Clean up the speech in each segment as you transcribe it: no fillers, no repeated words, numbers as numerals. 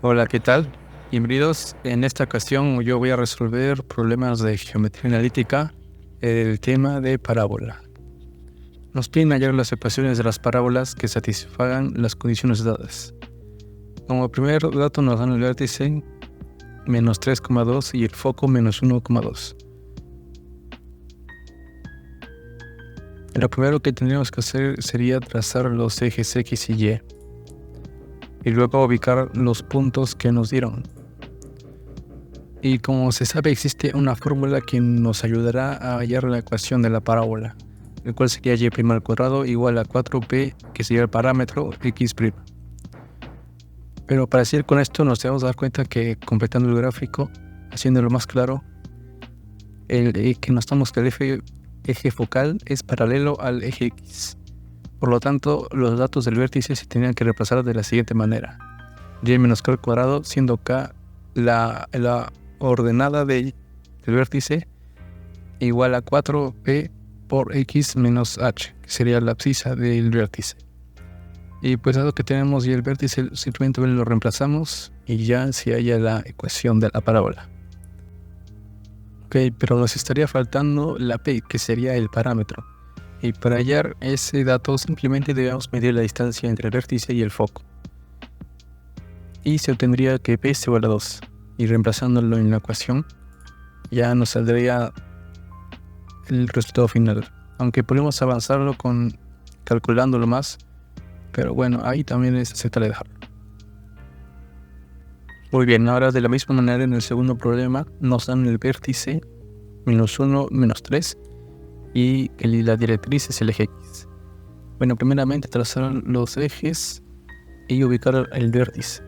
Hola, ¿qué tal? Bienvenidos. En esta ocasión yo voy a resolver problemas de geometría analítica, el tema de parábola. Nos piden hallar las ecuaciones de las parábolas que satisfagan las condiciones dadas. Como primer dato nos dan el vértice menos 3,2 y el foco menos 1,2. Lo primero que tendríamos que hacer sería trazar los ejes X y Y luego ubicar los puntos que nos dieron. Y como se sabe, existe una fórmula que nos ayudará a hallar la ecuación de la parábola, el cual sería y' al cuadrado igual a 4p, que sería el parámetro x'. Pero para seguir con esto nos debemos dar cuenta que completando el gráfico, haciéndolo más claro, que notamos que el eje focal es paralelo al eje X. Por lo tanto, los datos del vértice se tendrían que reemplazar de la siguiente manera: y menos k al cuadrado, siendo k la ordenada del vértice, igual a 4p por x menos h, que sería la abscisa del vértice. Y pues dado que tenemos y el vértice, simplemente lo reemplazamos y ya se halla la ecuación de la parábola. Ok, pero nos estaría faltando la p, que sería el parámetro. Y para hallar ese dato simplemente debemos medir la distancia entre el vértice y el foco. Y se obtendría que p es igual a 2. Y reemplazándolo en la ecuación, ya nos saldría el resultado final. Aunque podemos avanzarlo calculándolo más, pero bueno, ahí también es aceptable dejarlo. Muy bien, ahora de la misma manera en el segundo problema nos dan el vértice menos 1, menos 3 y la directriz es el eje X. Bueno, primeramente trazar los ejes y ubicar el vértice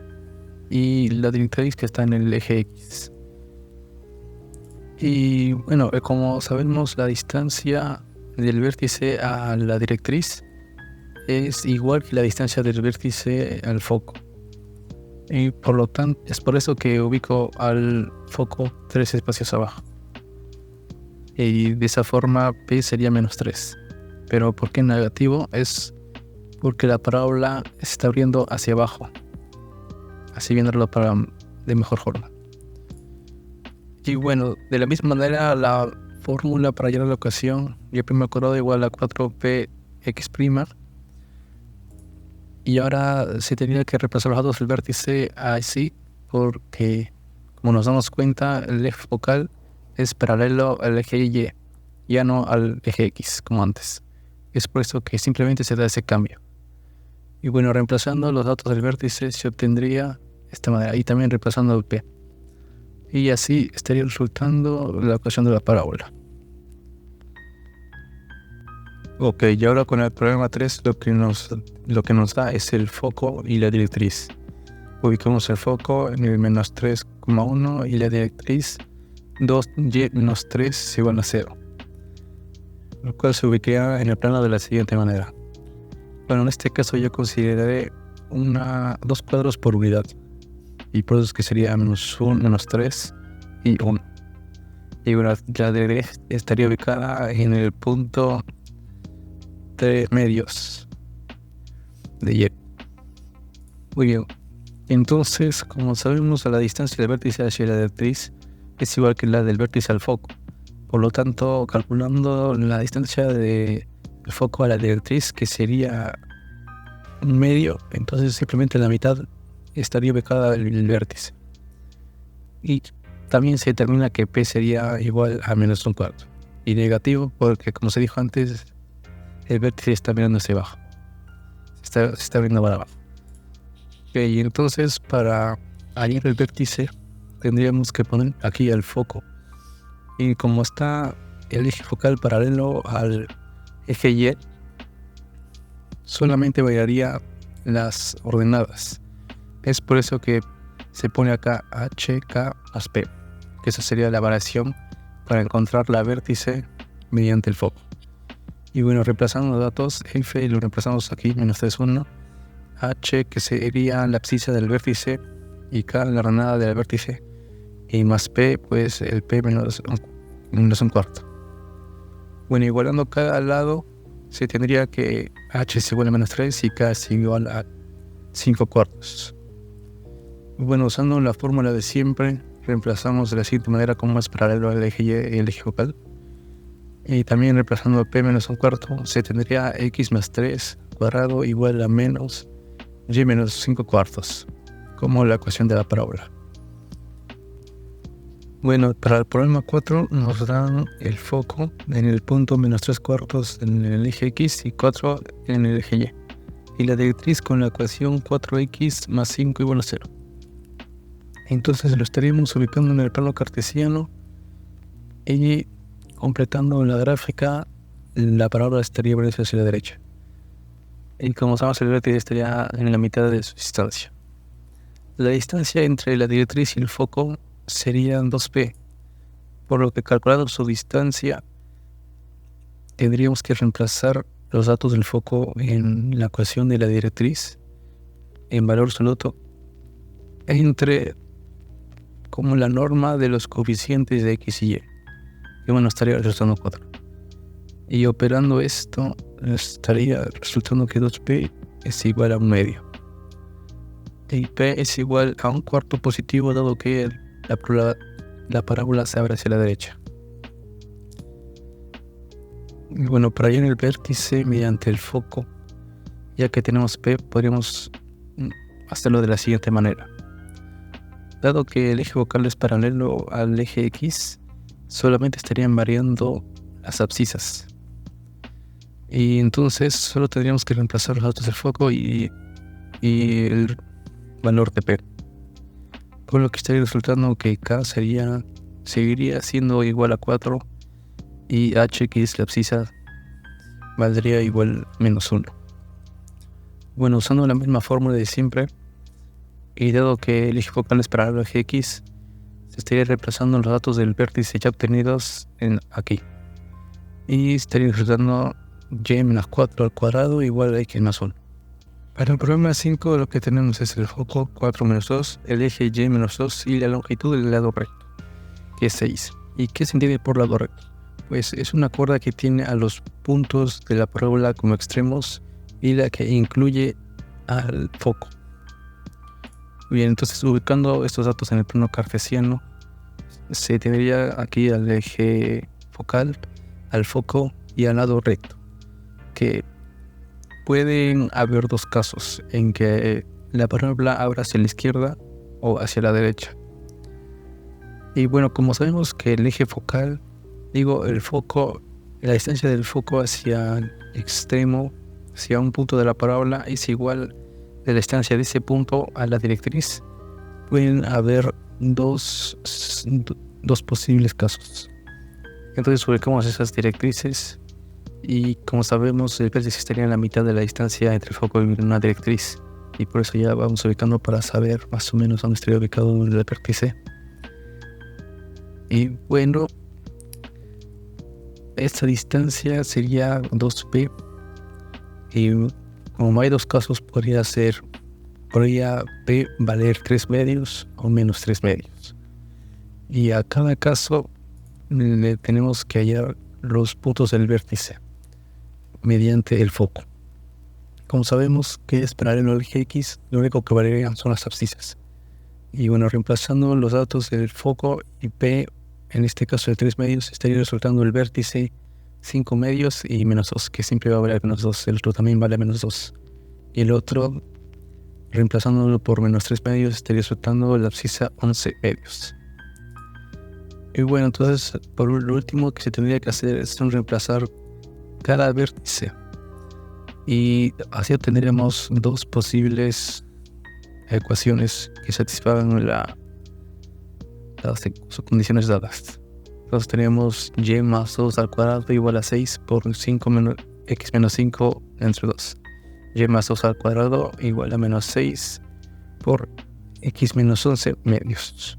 y la directriz que está en el eje X. Y bueno, como sabemos, la distancia del vértice a la directriz es igual que la distancia del vértice al foco. Y por lo tanto, es por eso que ubico al foco 3 espacios abajo. Y de esa forma P sería menos 3. Pero ¿por qué negativo? Es porque la parábola se está abriendo hacia abajo. Así viéndolo de mejor forma. Y bueno, de la misma manera, la fórmula para hallar la ecuación y' al cuadrado igual a 4p x'. Y ahora se tendría que reemplazar los datos del vértice así, porque como nos damos cuenta, el eje focal es paralelo al eje Y, ya no al eje X como antes. Es por eso que simplemente se da ese cambio. Y bueno, reemplazando los datos del vértice se obtendría de esta manera, y también reemplazando el P. Y así estaría resultando la ecuación de la parábola. Ok, y ahora con el problema 3 lo que nos da es el foco y la directriz. Ubicamos el foco en el menos 3,1 y la directriz 2y menos 3 igual a 0. Lo cual se ubicaría en el plano de la siguiente manera. Bueno, en este caso yo consideraré 2 cuadros por unidad. Y por eso que sería menos 1, menos 3 y 1. Y bueno, la directriz estaría ubicada en el punto 3 medios de Y. Muy bien. Entonces, como sabemos, la distancia del vértice hacia la directriz es igual que la del vértice al foco. Por lo tanto, calculando la distancia del foco a la directriz, que sería un medio, entonces simplemente la mitad estaría ubicada el vértice. Y también se determina que P sería igual a menos un cuarto. Y negativo porque, como se dijo antes, el vértice está mirando hacia abajo. Se está abriendo para abajo. Y entonces para hallar el vértice tendríamos que poner aquí el foco. Y como está el eje focal paralelo al eje Y, solamente variaría las ordenadas. Es por eso que se pone acá HK más P, que esa sería la variación para encontrar la vértice mediante el foco. Y bueno, reemplazando los datos, F lo reemplazamos aquí, menos 3,1, H que sería la abscisa del vértice y K la ordenada del vértice, y más P, pues el P menos un cuarto. Bueno, igualando cada lado, se tendría que H es igual a menos 3 y K es igual a 5 cuartos. Bueno, usando la fórmula de siempre, reemplazamos de la siguiente manera como es paralelo al eje Y y el eje focal. Y también reemplazando P menos un cuarto, se tendría X más 3 cuadrado igual a menos Y menos 5 cuartos, como la ecuación de la parábola. Bueno, para el problema 4 nos dan el foco en el punto menos 3 cuartos en el eje X y 4 en el eje Y. Y la directriz con la ecuación 4x más 5 igual a 0. Entonces lo estaríamos ubicando en el plano cartesiano y completando la gráfica, la parábola estaría volviendo hacia la derecha. Y como sabemos, el vértice estaría en la mitad de su distancia. La distancia entre la directriz y el foco sería 2p, por lo que calculando su distancia tendríamos que reemplazar los datos del foco en la ecuación de la directriz en valor absoluto entre como la norma de los coeficientes de x y y, que bueno, estaría resultando 4. Y operando esto estaría resultando que 2p es igual a un medio y p es igual a un cuarto positivo, dado que la parábola se abre hacia la derecha. Y bueno, para hallar el vértice mediante el foco, ya que tenemos P, podríamos hacerlo de la siguiente manera. Dado que el eje focal es paralelo al eje X, solamente estarían variando las abscisas. Y entonces solo tendríamos que reemplazar los datos del foco y el valor de P. Por lo que estaría resultando que K seguiría siendo igual a 4 y H, que es la abscisa, valdría igual menos 1. Bueno, usando la misma fórmula de siempre, y dado que el eje focal es paralelo al eje X, se estaría reemplazando los datos del vértice ya obtenidos aquí. Y estaría resultando y menos 4 al cuadrado igual a x más 1. Para el problema 5 lo que tenemos es el foco 4 menos 2, el eje y menos 2 y la longitud del lado recto, que es 6. ¿Y qué se entiende por lado recto? Pues es una cuerda que tiene a los puntos de la parábola como extremos y la que incluye al foco. Bien, entonces ubicando estos datos en el plano cartesiano, se tendría aquí al eje focal, al foco y al lado recto, que pueden haber dos casos en que la parábola abra hacia la izquierda o hacia la derecha. Y bueno, como sabemos que el eje focal, el foco, la distancia del foco hacia el extremo, hacia un punto de la parábola, es igual de la distancia de ese punto a la directriz, pueden haber dos posibles casos. Entonces ubicamos esas directrices y, como sabemos, el vértice estaría en la mitad de la distancia entre el foco y una directriz, y por eso ya vamos ubicando para saber más o menos dónde estaría ubicado el vértice. Y bueno, esta distancia sería 2p, y como hay dos casos, podría p valer 3 medios o menos 3 medios. Y a cada caso le tenemos que hallar los puntos del vértice mediante el foco. Como sabemos que es paralelo al eje X, lo único que varían son las abscisas. Y bueno, reemplazando los datos del foco y p, en este caso de 3 medios, estaría resultando el vértice 5 medios y menos 2, que siempre va a valer menos 2. El otro también vale menos 2. Y el otro, reemplazándolo por menos 3 medios, estaría resultando la abscisa 11 medios. Y bueno, entonces, por lo último que se tendría que hacer es reemplazar cada vértice. Y así obtendríamos dos posibles ecuaciones que satisfagan las condiciones dadas. Entonces tenemos y más 2 al cuadrado igual a 6 por 5 menos x menos 5 entre 2. Y más 2 al cuadrado igual a menos 6 por x menos 11 medios.